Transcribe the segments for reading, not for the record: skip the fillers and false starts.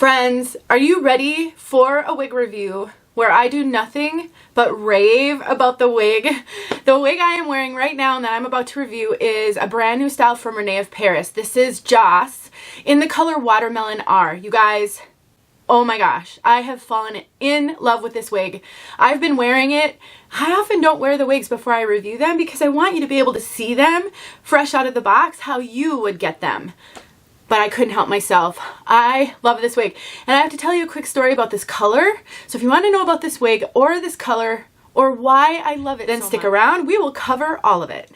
Friends, are you ready for a wig review where I do nothing but rave about the wig? The wig I am wearing right now and that I'm about to review is a brand new style from Rene of Paris. This is Joss in the color Watermelon R. You guys, oh my gosh, I have fallen in love with this wig. I've been wearing it. I often don't wear the wigs before I review them because I want you to be able to see them fresh out of the box how you would get them. But I couldn't help myself. I love this wig. And I have to tell you a quick story about this color. So if you want to know about this wig or this color or why I love it, then stick around. We will cover all of it.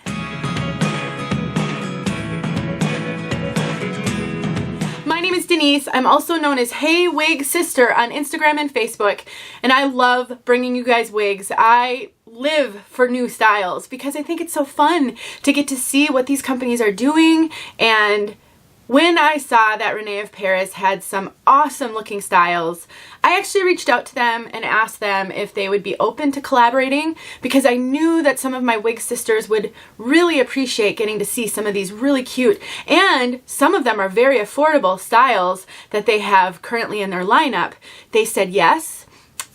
My name is Denise. I'm also known as Hey Wig Sister on Instagram and Facebook. And I love bringing you guys wigs. I live for new styles because I think it's so fun to get to see what these companies are doing. And when I saw that Rene of Paris had some awesome looking styles, I actually reached out to them and asked them if they would be open to collaborating because I knew that some of my wig sisters would really appreciate getting to see some of these really cute, and some of them are very affordable styles that they have currently in their lineup. They said yes.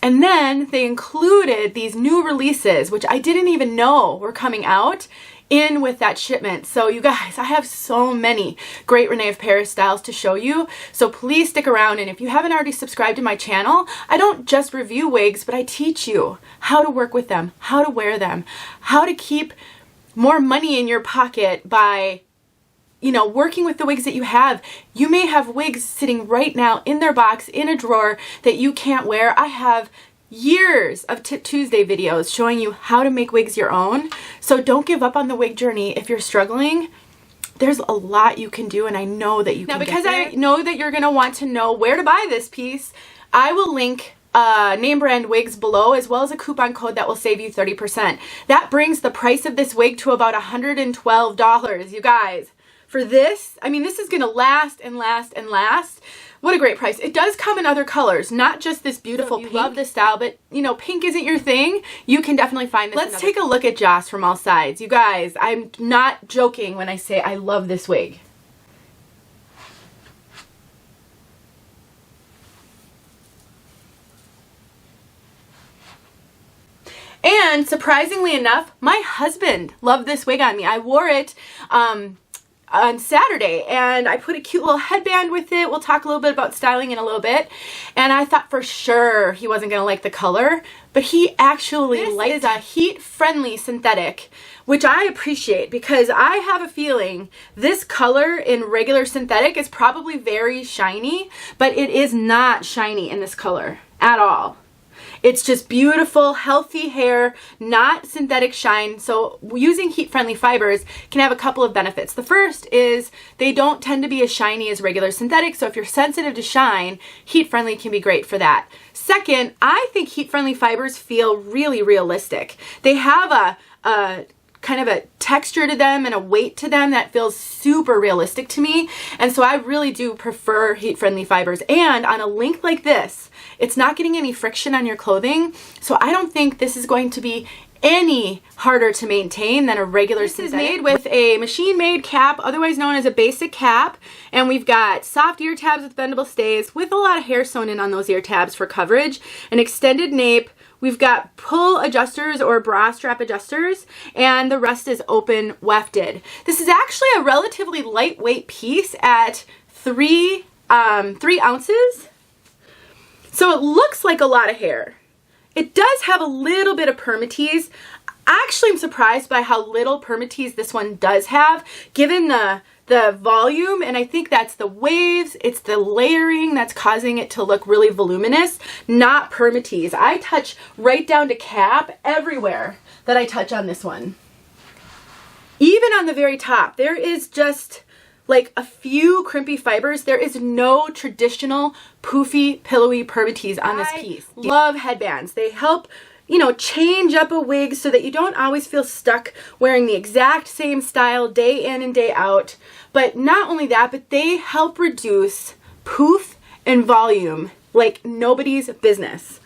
And then they included these new releases, which I didn't even know were coming out, in with that shipment. So you guys, I have so many great Rene of Paris styles to show you. So please stick around. And if you haven't already subscribed to my channel, I don't just review wigs, but I teach you how to work with them, how to wear them, how to keep more money in your pocket by working with the wigs that you have. You may have wigs sitting right now in their box in a drawer that you can't wear. I have years of Tip Tuesday videos showing you how to make wigs your own. So don't give up on the wig journey if you're struggling. There's a lot you can do, and I know that you can. Now, because I know that you're going to want to know where to buy this piece, I will link name brand wigs below, as well as a coupon code that will save you 30%. That brings the price of this wig to about $112, you guys. For this, I mean, this is going to last and last and last. What a great price. It does come in other colors, not just this beautiful pink. Love this style, but pink isn't your thing. You can definitely find this. Let's take a look at Joss from all sides. You guys, I'm not joking when I say I love this wig. And surprisingly enough, my husband loved this wig on me. I wore it on Saturday, and I put a cute little headband with it. We'll talk a little bit about styling in a little bit. And I thought for sure he wasn't gonna like the color, but he actually liked it. This is a heat-friendly synthetic, which I appreciate because I have a feeling this color in regular synthetic is probably very shiny, but it is not shiny in this color at all. It's just beautiful, healthy hair, not synthetic shine. So using heat-friendly fibers can have a couple of benefits. The first is they don't tend to be as shiny as regular synthetic. So if you're sensitive to shine, heat-friendly can be great for that. Second, I think heat-friendly fibers feel really realistic. They have a kind of a texture to them and a weight to them that feels super realistic to me. And so I really do prefer heat-friendly fibers. And on a length like this, it's not getting any friction on your clothing. So I don't think this is going to be any harder to maintain than a regular synthetic. This is made with a machine-made cap, otherwise known as a basic cap. And we've got soft ear tabs with bendable stays with a lot of hair sewn in on those ear tabs for coverage, an extended nape. We've got pull adjusters or bra strap adjusters, and the rest is open wefted. This is actually a relatively lightweight piece at 3 ounces. So it looks like a lot of hair. It does have a little bit of Permatease. Actually, I'm surprised by how little Permatease this one does have, given the volume, and I think that's the waves, it's the layering that's causing it to look really voluminous, not Permatease. I touch right down to cap everywhere that I touch on this one. Even on the very top, there is just like a few crimpy fibers. There is no traditional poofy, pillowy Permatease on this piece. I love headbands. They help change up a wig so that you don't always feel stuck wearing the exact same style day in and day out. But not only that, but they help reduce poof and volume like nobody's business.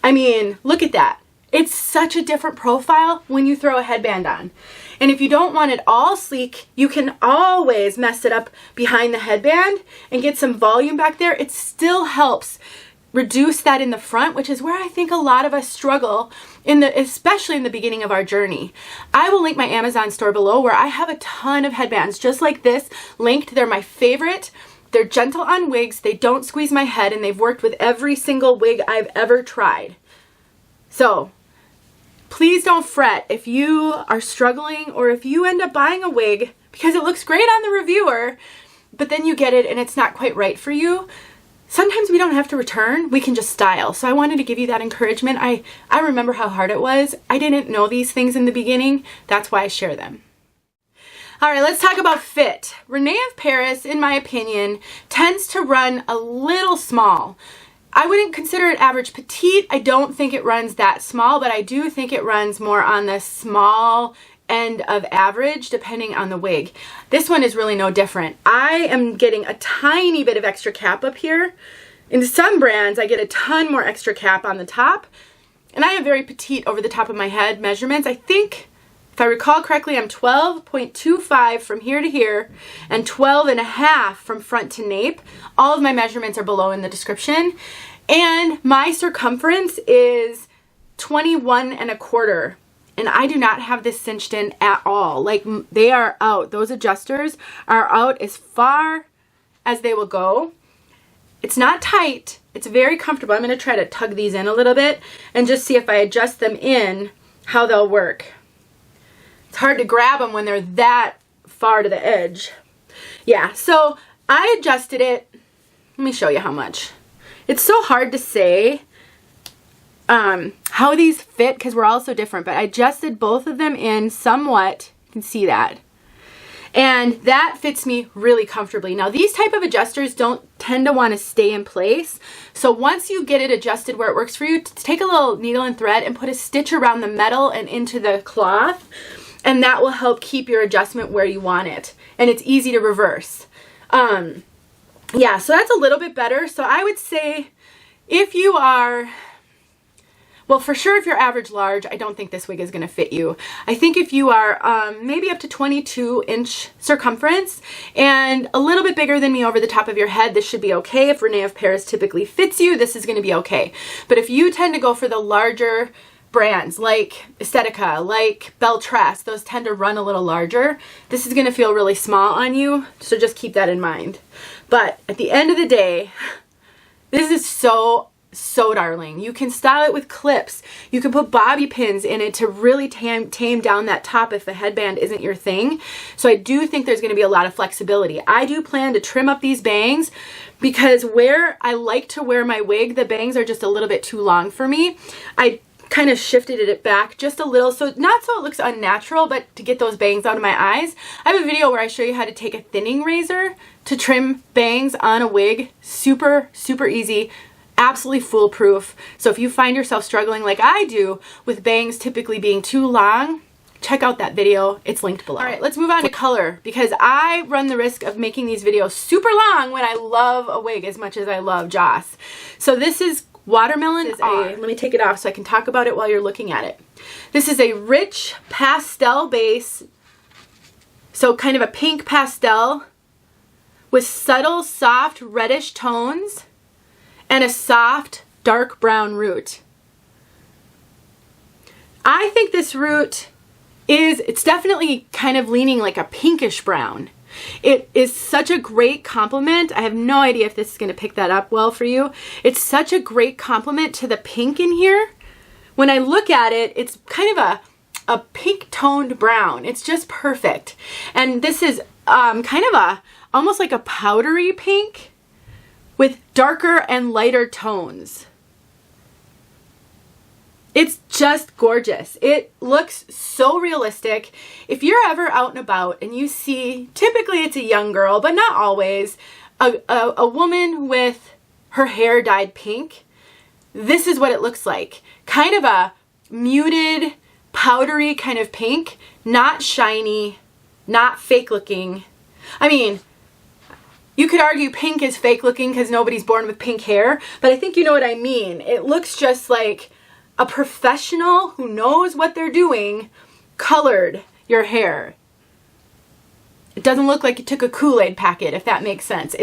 I mean, look at that. It's such a different profile when you throw a headband on. And if you don't want it all sleek, you can always mess it up behind the headband and get some volume back there. It still helps reduce that in the front, which is where I think a lot of us struggle, especially in the beginning of our journey. I will link my Amazon store below where I have a ton of headbands just like this linked. They're my favorite. They're gentle on wigs, they don't squeeze my head, and they've worked with every single wig I've ever tried. So please don't fret if you are struggling or if you end up buying a wig because it looks great on the reviewer, but then you get it and it's not quite right for you. Sometimes we don't have to return, we can just style. So I wanted to give you that encouragement. I remember how hard it was. I didn't know these things in the beginning. That's why I share them. All right, let's talk about fit. Rene of Paris, in my opinion, tends to run a little small. I wouldn't consider it average petite. I don't think it runs that small, but I do think it runs more on the small end of average depending on the wig. This one is really no different. I am getting a tiny bit of extra cap up here. In some brands, I get a ton more extra cap on the top, and I have very petite over the top of my head measurements. I think, if I recall correctly, I'm 12.25 from here to here and 12.5 from front to nape. All of my measurements are below in the description. And my circumference is 21.25. And I do not have this cinched in at all. Like, they are out. Those adjusters are out as far as they will go. It's not tight. It's very comfortable. I'm going to try to tug these in a little bit and just see if I adjust them in, how they'll work. It's hard to grab them when they're that far to the edge. Yeah, so I adjusted it. Let me show you how much. It's so hard to say how these fit because we're all so different, but I adjusted both of them in somewhat. You can see that. And that fits me really comfortably. Now, these type of adjusters don't tend to want to stay in place. So once you get it adjusted where it works for you, take a little needle and thread and put a stitch around the metal and into the cloth. And that will help keep your adjustment where you want it. And it's easy to reverse. Yeah, so that's a little bit better. So I would say if you are, well, for sure, if you're average large, I don't think this wig is going to fit you. I think if you are maybe up to 22-inch circumference and a little bit bigger than me over the top of your head, this should be okay. If Rene of Paris typically fits you, this is going to be okay. But if you tend to go for the larger brands like 𝘮𝑒Rki𝗂, like 𝘮𝑇RESS, those tend to run a little larger. This is going to feel really small on you, so just keep that in mind. But at the end of the day, this is so darling. You can style it with clips. You can put bobby pins in it to really tame down that top if the headband isn't your thing. So I do think there's going to be a lot of flexibility. I do plan to trim up these bangs because where I like to wear my wig, the bangs are just a little bit too long for me. I kind of shifted it back just a little, so not so it looks unnatural, but to get those bangs out of my eyes. I have a video where I show you how to take a thinning razor to trim bangs on a wig. Super easy, absolutely foolproof. So if you find yourself struggling like I do with bangs typically being too long, check out that video. It's linked below. All right, let's move on to color because I run the risk of making these videos super long when I love a wig as much as I love Joss. So this is Watermelon. Let me take it off so I can talk about it while you're looking at it. This is a rich pastel base, so kind of a pink pastel with subtle, soft, reddish tones and a soft, dark brown root. I think this root it's definitely kind of leaning like a pinkish brown. It is such a great compliment. I have no idea if this is going to pick that up well for you. It's such a great compliment to the pink in here. When I look at it, it's kind of a pink toned brown. It's just perfect. And this is kind of almost like a powdery pink with darker and lighter tones. It's just gorgeous. It looks so realistic. If you're ever out and about and you see, typically it's a young girl, but not always, a woman with her hair dyed pink, this is what it looks like. Kind of a muted, powdery kind of pink, not shiny, not fake looking. I mean, you could argue pink is fake looking because nobody's born with pink hair, but I think you know what I mean. It looks just like a professional who knows what they're doing colored your hair. It doesn't look like you took a Kool-Aid packet, if that makes sense.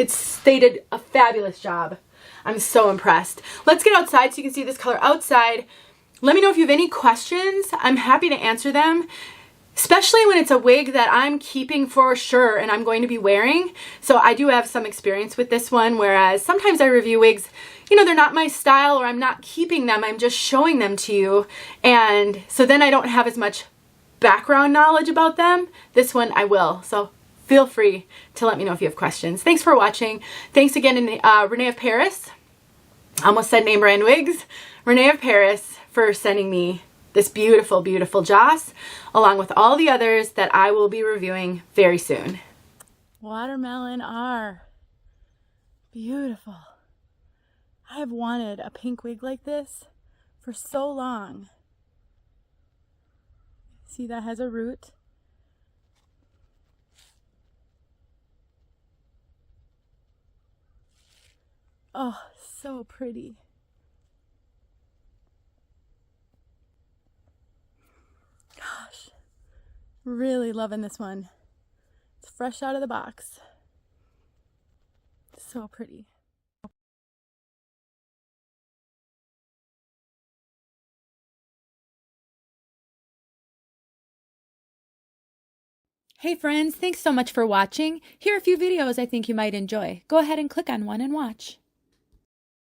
They did a fabulous job. I'm so impressed. Let's get outside so you can see this color outside. Let me know if you have any questions. I'm happy to answer them, especially when it's a wig that I'm keeping for sure and I'm going to be wearing. So I do have some experience with this one, whereas sometimes I review wigs, you know, they're not my style or I'm not keeping them, I'm just showing them to you. And so then I don't have as much background knowledge about them. This one I will. So feel free to let me know if you have questions. Thanks for watching. Thanks again to Rene of Paris. I almost said name brand wigs. Rene of Paris for sending me this beautiful, beautiful Joss, along with all the others that I will be reviewing very soon. Watermelon are beautiful. I have wanted a pink wig like this for so long. See, that has a root. Oh, so pretty. Gosh, really loving this one. It's fresh out of the box. So pretty. Hey friends, thanks so much for watching. Here are a few videos I think you might enjoy. Go ahead and click on one and watch.